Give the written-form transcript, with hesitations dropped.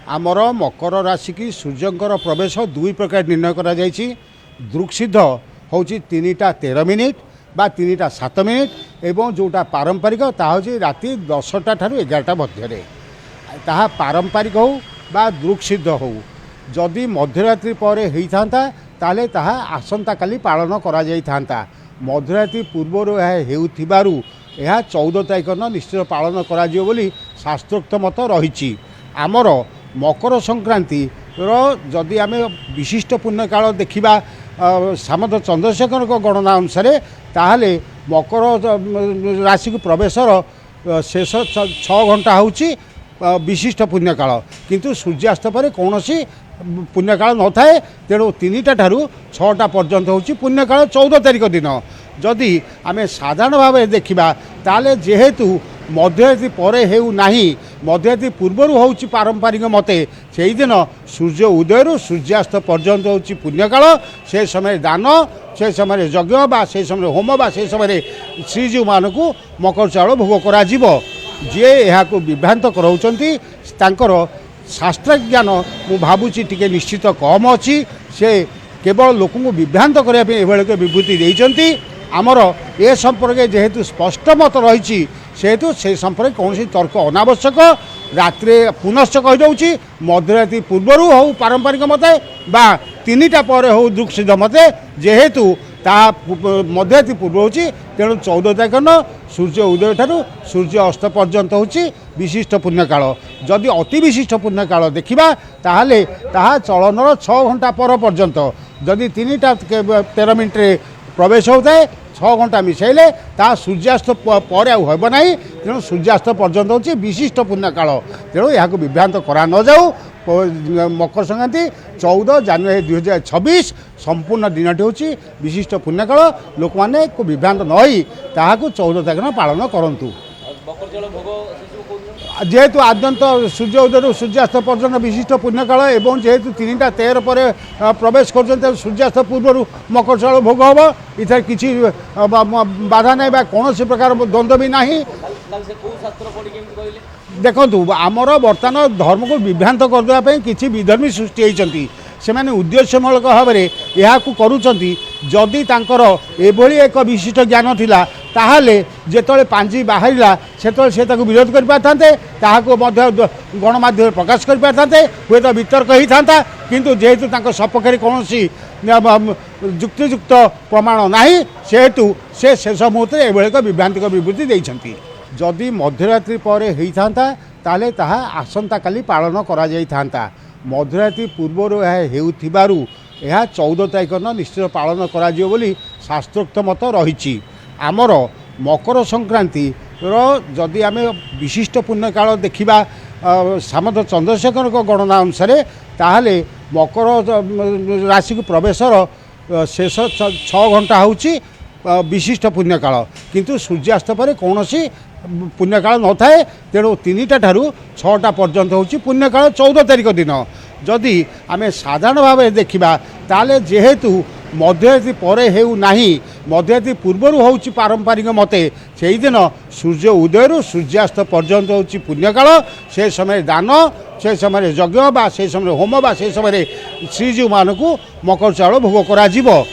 आमर मकर राशि की सूर्यंकर प्रवेश दुई प्रकार निर्णय करा जायछि। दृक्सिद्ध हूँ 3टा 13 मिनिट बा 3टा 7 मिनिट एवं जोटा पारंपरिक ताहूँ राति 10टा ठारू 11टा मध्य ताहा पारंपरिक हो बा दृक्सिद्ध हो जदि मध्यरात्रि पर होता ताले ताहा आसंता काली पालन करा जाई थांता। मध्यरात्रि पूर्वर हेउथिबारु यह 14 तारिख न निश्चित पालन करा जियो बोली शास्त्रोक्त मत रही। आमर मकर संक्रांति जदि आम विशिष्ट पुण्यकाल देखा सामंत चंद्रशेखर गणना अनुसार ताहले मकर राशि को प्रवेशर शेष 6 घंटा होची विशिष्ट पुण्यकाल किंतु सूर्यास्त पर कौन सी पुण्यकाल न थाए। तेणु 3टा ठारू 6टा पर्यंत होची पुण्यकाल 14 तारिख दिन। जदि आम साधारण भाव देखा ताले जेहेतु मध्यरात्रि परे हेउ नाही मध्यरात्रि पूर्वर होची पारंपरिक मते से दिन सूर्य उदय सूर्यास्त पर्यंत होची पुण्यकाल। से समय दान से समय यज्ञ बा से समय होम बा से समय श्रीजीव मानकु मकर चाउल भोग करा जीवो। जे यहाको विभ्रांत कराउचंती तांकर शास्त्र ज्ञान मु भाबुची टिके निश्चित कम अच्छी। से केवल लोकଙ୍କୁ विभ्रांत करने एभलिक विभूति देइचंती। आमर ए संपर्क जेहेतु स्पष्ट मत रही सेहेतु से संपर्क कौन तर्क अनावश्यक। रात्रे पुनश्च कहीदे मध्यरात्रि पूर्वर हो पारंपरिक मते बा 3टा पर हो दृक्सिद्ध मते जेहेतु ता मध्यरात्रि पूर्व होची। तेणु 14 तारिख न सूर्य उदय ठारू सूर्य अस्त पर्यंत होची विशिष्ट पुण्यकाल। जदि अति विशिष्ट पुण्यकाल देखा ताहले ताहा चलनर 6 घंटा पर पर्यंत जदि 3टा 13 मिनिट प्रवेश होता है 6 घंटा मिसाइले ता सूर्यास्त पर आब ना। तेणु सूर्यास्त पर्यंत होची विशिष्ट पुण्यकाल। तेणु यहाँ विभ्रांत करा न जाऊ। मकर संक्रांति 14 जानुआरी 2026 संपूर्ण दिनटी होची विशिष्ट पुण्यकाल। लोक माने को विभ्रांत न होई ताहाकु 14 तारिख न पालन करंतु। जेहेतु आद्यंत सूर्य उदय सूर्यास्त पर्यंत विशिष्ट पुण्यकाल एवं जेहेतु 3टा 13 पर प्रवेश कर सूर्यास्त पूर्व मकर चाउल भोग हम इधर किसी बाधा नहीं बा कौन प्रकार द्वंद्व भी नहीं। देखु आमर बर्तमान धर्म को विभ्रांत करदेवाई किसी विधर्मी सृष्टि होती से मैंने उद्देश्यमूलक भाव में यह करुँच। जदि तांकर एभली एक विशिष्ट ज्ञान थिला ताहले जेतले पांजी बाहरिला सेतले से ताकु विरोध कर पारथांते ताहाको मध्य गणमाध्यम प्रकाश कर पारथांते हुए तो वितर्क ही थांता। किंतु जेहेतु तांको सपक्षरे कौनसी युक्तियुक्त प्रमाण नाही सेहेतु से शेष मुहूर्त एभली एक विभ्रांतिक विवृत्ति देइछंती। जदि मध्यरात्रि पर होता ताले ताहा आसंता काली पालन करा जाई थांता। मध्यरात्रि पूर्वर हेउथिबारु यह 14 तारिख न निश्चित पालन करा जियो बोली शास्त्रोक्त मत रही। आमर मकर संक्रांति जदि आम विशिष्ट पुण्यकाल देखा सामंत चंद्रशेखर गणना अनुसार ताहले मकर राशि को प्रवेशर शेष 6 घंटा होची विशिष्ट पुण्यकाल किंतु सूर्यास्त पर कौन सी पुण्यकाल न थाए। तेणु 3टा ठारू 6टा पर्यंत होची पुण्यकाल 14 तारिख दिन। जदि आम साधारण भाव देखा ताले जेहेतु मध्यरात्रि पर हेउ नाही मध्यरात्रि पूर्वर होची पारंपरिक मते से दिन सूर्य उदय सूर्यास्त पर्यंत होची पुण्यकाल। से समय दान से समय यज्ञ बा से समय होम बा से समय श्रीजीव मानकु मकर चाउल भोग करा जीवो।